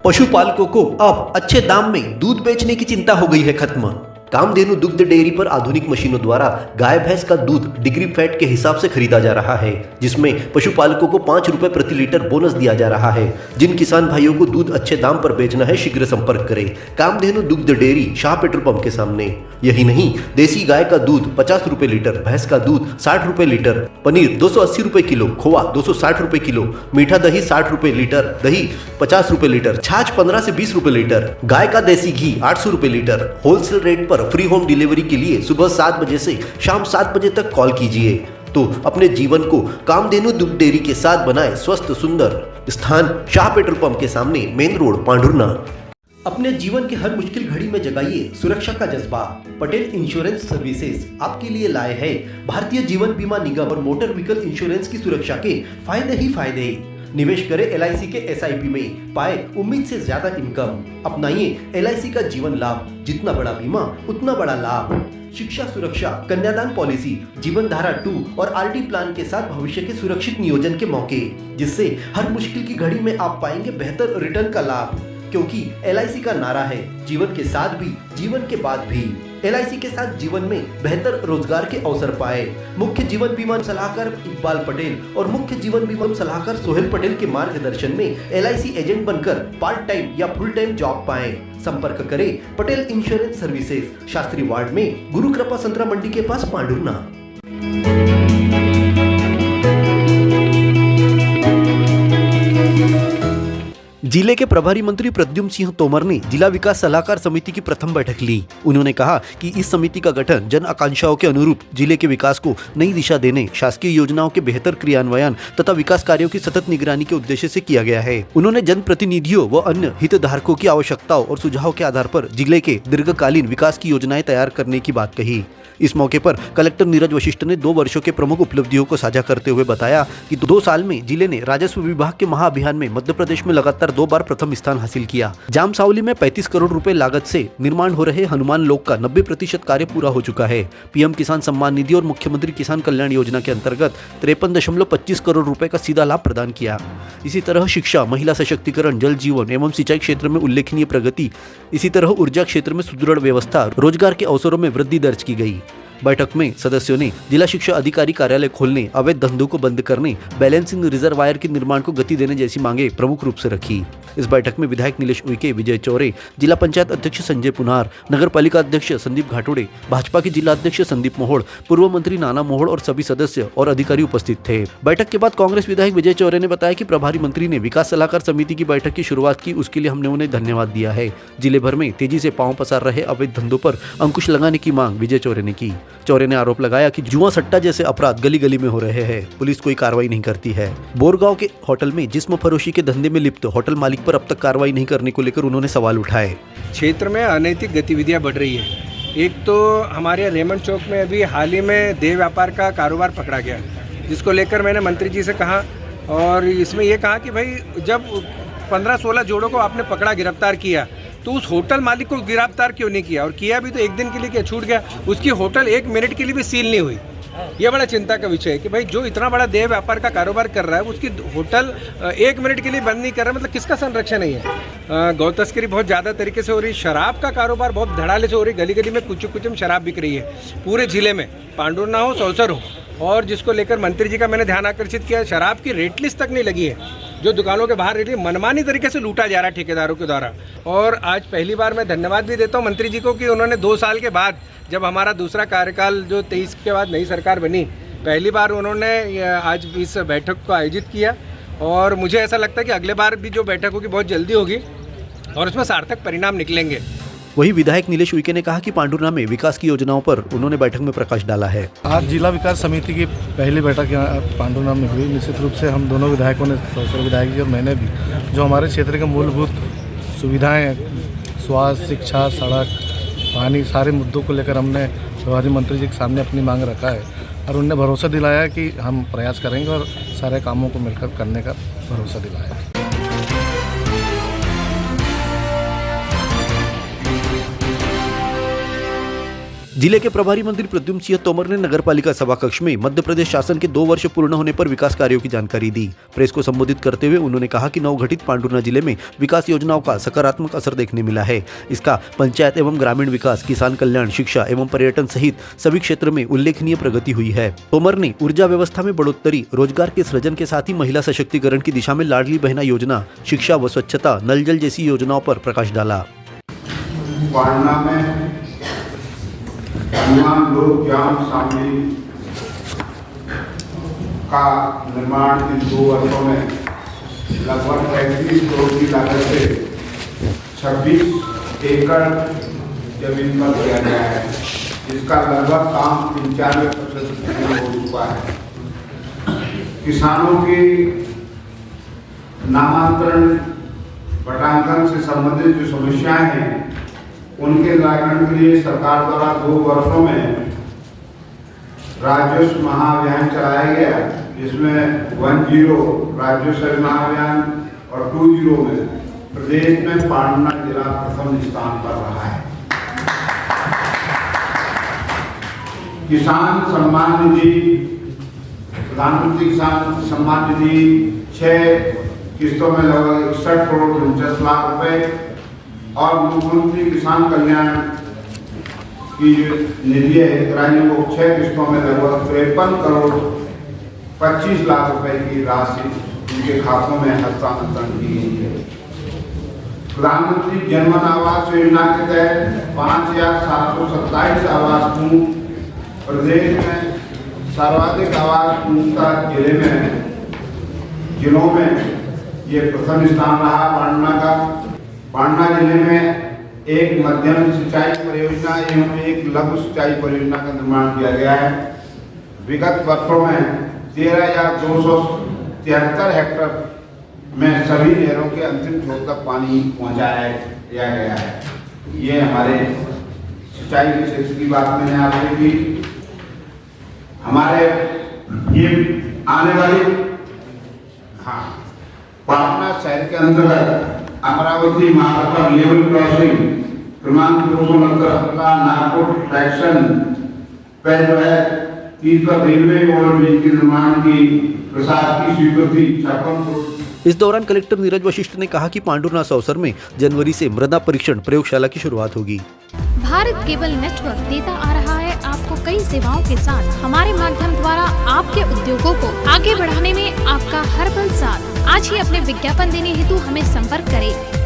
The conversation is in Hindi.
पशुपालकों को अब अच्छे दाम में दूध बेचने की चिंता हो गई है खत्म। कामधेनु दुग्ध डेयरी पर आधुनिक मशीनों द्वारा गाय भैंस का दूध डिग्री फैट के हिसाब से खरीदा जा रहा है, जिसमें पशुपालकों को 5 रुपए प्रति लीटर बोनस दिया जा रहा है। जिन किसान भाइयों को दूध अच्छे दाम पर बेचना है, शीघ्र संपर्क करें कामधेनु दुग्ध डेयरी, शाह पेट्रोल पंप के सामने। यही नहीं, देसी गाय का दूध 50 रुपए लीटर, भैंस का दूध 60 रुपए लीटर, पनीर 280 रुपए किलो, खोआ 260 रुपए किलो, मीठा दही 60 रुपए लीटर, दही 50 रुपए लीटर, छाछ 15 से 20 रुपए लीटर, गाय का देसी घी 800 रुपए लीटर। होलसेल रेट पर फ्री होम डिलीवरी के लिए सुबह 7 बजे से शाम 7 बजे तक कॉल कीजिए। तो अपने जीवन को कामधेनु दुग्ध डेयरी के साथ बनाए स्वस्थ सुंदर। स्थान शाह पेट्रोल पंप के सामने, मेन रोड, पांडुरना। अपने जीवन की हर मुश्किल घड़ी में जगाइए सुरक्षा का जज्बा। पटेल इंश्योरेंस सर्विसेज आपके लिए लाए हैं भारतीय जीवन बीमा निगम और मोटर व्हीकल इंश्योरेंस की सुरक्षा के फायदे ही फायदे। निवेश करें LIC के SIP में, पाए उम्मीद से ज्यादा इनकम। अपनाइए LIC का जीवन लाभ, जितना बड़ा बीमा उतना बड़ा लाभ। शिक्षा सुरक्षा, कन्यादान पॉलिसी, जीवन धारा 2 और RD प्लान के साथ भविष्य के सुरक्षित नियोजन के मौके, जिससे हर मुश्किल की घड़ी में आप पाएंगे बेहतर रिटर्न का लाभ। क्योंकि LIC का नारा है, जीवन के साथ भी जीवन के बाद भी। LIC के साथ जीवन में बेहतर रोजगार के अवसर पाए। मुख्य जीवन बीमा सलाहकार इकबाल पटेल और मुख्य जीवन बीमा सलाहकार सोहेल पटेल के मार्गदर्शन में LIC एजेंट बनकर पार्ट टाइम या फुल टाइम जॉब पाएं। संपर्क करें Patel insurance services, Shastri ward में, गुरु कृपा संतरा मंडी के पास, पांडुरना। जिले के प्रभारी मंत्री प्रद्युम्न सिंह तोमर ने जिला विकास सलाहकार समिति की प्रथम बैठक ली। उन्होंने कहा कि इस समिति का गठन जन आकांक्षाओं के अनुरूप जिले के विकास को नई दिशा देने, शासकीय योजनाओं के बेहतर क्रियान्वयन तथा विकास कार्यों की सतत निगरानी के उद्देश्य से किया गया है। उन्होंने जनप्रतिनिधियों व अन्य हितधारकों की आवश्यकताओं और सुझाव के आधार पर जिले के दीर्घकालीन विकास की योजनाएं तैयार करने की बात कही। इस मौके पर कलेक्टर नीरज वशिष्ठ ने 2 वर्षों के प्रमुख उपलब्धियों को साझा करते हुए बताया कि 2 साल में जिले ने राजस्व विभाग के महाअभियान में मध्य प्रदेश में लगातार 2 बार प्रथम स्थान हासिल किया। जामसावली में 35 करोड़ रुपए लागत से निर्माण हो रहे हनुमान लोक का 90% कार्य पूरा हो चुका है। PM किसान सम्मान निधि और मुख्यमंत्री किसान कल्याण योजना के अंतर्गत 53.25 करोड़ रुपए का सीधा लाभ प्रदान किया। इसी तरह शिक्षा, महिला सशक्तिकरण, जल जीवन एवं सिंचाई क्षेत्र में उल्लेखनीय प्रगति। इसी तरह ऊर्जा क्षेत्र में सुदृढ़ व्यवस्था, रोजगार के अवसरों में वृद्धि दर्ज की गई। बैठक में सदस्यों ने जिला शिक्षा अधिकारी कार्यालय खोलने, अवैध धंधों को बंद करने, बैलेंसिंग रिजर्वायर के निर्माण को गति देने जैसी मांगे प्रमुख रूप से रखी। इस बैठक में विधायक नीलेश उइके, विजय चौरे, जिला पंचायत अध्यक्ष संजय पुनार, नगर पालिका अध्यक्ष संदीप घाटोड़े, भाजपा के जिला अध्यक्ष संदीप मोहोड़, पूर्व मंत्री नाना मोहोड़ और सभी सदस्य और अधिकारी उपस्थित थे। बैठक के बाद कांग्रेस विधायक विजय चौरे ने बताया कि प्रभारी मंत्री ने विकास सलाहकार समिति की बैठक की शुरुआत की, उसके लिए हमने उन्हें धन्यवाद दिया है। जिले भर में तेजी से पांव पसार रहे अवैध धंधों पर अंकुश लगाने की मांग विजय चौरे ने की। चौरे ने आरोप लगाया कि जुआ सट्टा जैसे अपराध गली गली में हो रहे हैं, पुलिस कोई कार्रवाई नहीं करती है। बोरगांव के होटल में जिस्म फरोशी के धंधे में लिप्त होटल मालिक पर अब तक कार्रवाई नहीं करने को लेकर उन्होंने सवाल उठाए। क्षेत्र में अनैतिक गतिविधियां बढ़ रही है। एक तो हमारे रेमंड चौक में अभी हाल ही में देह व्यापार का कारोबार पकड़ा गया, जिसको लेकर मैंने मंत्री जी से कहा और इसमें यह कहा कि भाई जब 15-16 जोड़ों को आपने पकड़ा, गिरफ्तार किया, तो उस होटल मालिक को गिरफ्तार क्यों नहीं किया? और किया भी तो एक दिन के लिए क्या छूट गया? उसकी होटल 1 मिनट के लिए भी सील नहीं हुई। यह बड़ा चिंता का विषय है कि भाई जो इतना बड़ा देह व्यापार का कारोबार कर रहा है, उसकी होटल 1 मिनट के लिए बंद नहीं कर रहा, मतलब किसका संरक्षण नहीं है? गौ तस्करी बहुत ज़्यादा तरीके से हो रही, शराब का कारोबार बहुत धड़ाले से हो रही, गली गली में कुछ शराब बिक रही है पूरे जिले में, पांडुरना हो, सौसर हो। और जिसको लेकर मंत्री जी का मैंने ध्यान आकर्षित किया, शराब की रेट लिस्ट तक नहीं लगी है, जो दुकानों के बाहर रेट मनमानी तरीके से लूटा जा रहा है ठेकेदारों के द्वारा। और आज पहली बार मैं धन्यवाद भी देता हूं मंत्री जी को कि उन्होंने 2 साल के बाद, जब हमारा दूसरा कार्यकाल जो 23 के बाद नई सरकार बनी, पहली बार उन्होंने आज इस बैठक को आयोजित किया। और मुझे ऐसा लगता है कि अगले बार भी जो बैठक होगी बहुत जल्दी होगी और उसमें सार्थक परिणाम निकलेंगे। वहीं विधायक नीलेश उइके ने कहा कि पांडुरना में विकास की योजनाओं पर उन्होंने बैठक में प्रकाश डाला है। आज जिला विकास समिति की पहली बैठक यहाँ पांडुरना में हुई। निश्चित रूप से हम दोनों विधायकों ने, सौसर विधायक जी और मैंने भी, जो हमारे क्षेत्र के मूलभूत सुविधाएं, स्वास्थ्य, शिक्षा, सड़क, पानी, सारे मुद्दों को लेकर हमने प्रभारी मंत्री जी के सामने अपनी मांग रखा है और उन्होंने भरोसा दिलाया कि हम प्रयास करेंगे और सारे कामों को मिलकर करने का भरोसा दिलाया। जिले के प्रभारी मंत्री प्रद्युम्न सिंह तोमर ने नगर पालिका सभा कक्ष में मध्य प्रदेश शासन के 2 वर्ष पूर्ण होने पर विकास कार्यों की जानकारी दी। प्रेस को संबोधित करते हुए उन्होंने कहा कि नवगठित पांडुर्ना जिले में विकास योजनाओं का सकारात्मक असर देखने मिला है। इसका पंचायत एवं ग्रामीण विकास, किसान कल्याण, शिक्षा एवं पर्यटन सहित सभी क्षेत्र में उल्लेखनीय प्रगति हुई है। तोमर ने ऊर्जा व्यवस्था में बढ़ोतरी, रोजगार के सृजन के साथ ही महिला सशक्तिकरण की दिशा में लाडली बहना योजना, शिक्षा व स्वच्छता, नल जल जैसी योजनाओं पर प्रकाश डाला। पांडुर्ना में हनुमान लोक ज्ञान सामग्री का निर्माण इन 2 वर्षों में लगभग 35 करोड़ की लागत से 26 एकड़ जमीन पर किया गया है, जिसका लगभग काम 95% पूर्ण हो चुका है। किसानों की नामांतरण पटांकन से संबंधित जो समस्याएं हैं उनके निराकरण के लिए सरकार द्वारा 2 वर्षों में राजस्व महाअभियान चलाया गया, जिसमें 10 राजस्व महाअभियान और 20 में प्रदेश में पांडुर्ना जिला प्रथम स्थान पर रहा है। किसान सम्मान निधि, प्रधानमंत्री किसान सम्मान निधि 6 किस्तों में लगभग 61 करोड़ 49 लाख रुपए और मुख्यमंत्री किसान कल्याण की जो निधि है हितग्राहियों को 6 किस्तों में लगभग 53 करोड़ 25 लाख रुपए की राशि उनके खातों में हस्तांतरण की गई है। प्रधानमंत्री जनधन आवास योजना के तहत 5727 आवास पूर्ण, प्रदेश में सर्वाधिक आवास पूर्णता जिलों में ये प्रथम स्थान रहा पांडुर्ना का। पांडुर्ना जिले में एक मध्यम सिंचाई परियोजना एवं एक लघु सिंचाई परियोजना का निर्माण किया गया है। विगत वर्षों में 13,273 हेक्टेयर में सभी नहरों के अंतिम छोर तक पानी पहुंचाया गया है। ये हमारे सिंचाई के क्षेत्र की बात मैंने आपसे की। हमारे ये आने वाली पांडुर्ना शहर के अंतर्गत अमरावती मार्ग पर लेवल क्रॉसिंग क्रमांक 269 नागपुर सेक्शन पर जो है 30 पर रेलवे ओवरब्रिज के निर्माण की प्रशासन की स्वीकृति 56 करोड़। इस दौरान कलेक्टर नीरज वशिष्ठ ने कहा कि पांडुर्ना अवसर में जनवरी से मृदा परीक्षण प्रयोगशाला की शुरुआत होगी। भारत केबल नेटवर्क देता आ रहा है आपको कई सेवाओं के साथ हमारे माध्यम द्वारा आपके उद्योगों को आगे बढ़ाने में आपका हर पल साथ। आज ही अपने विज्ञापन देने हेतु हमें संपर्क करें।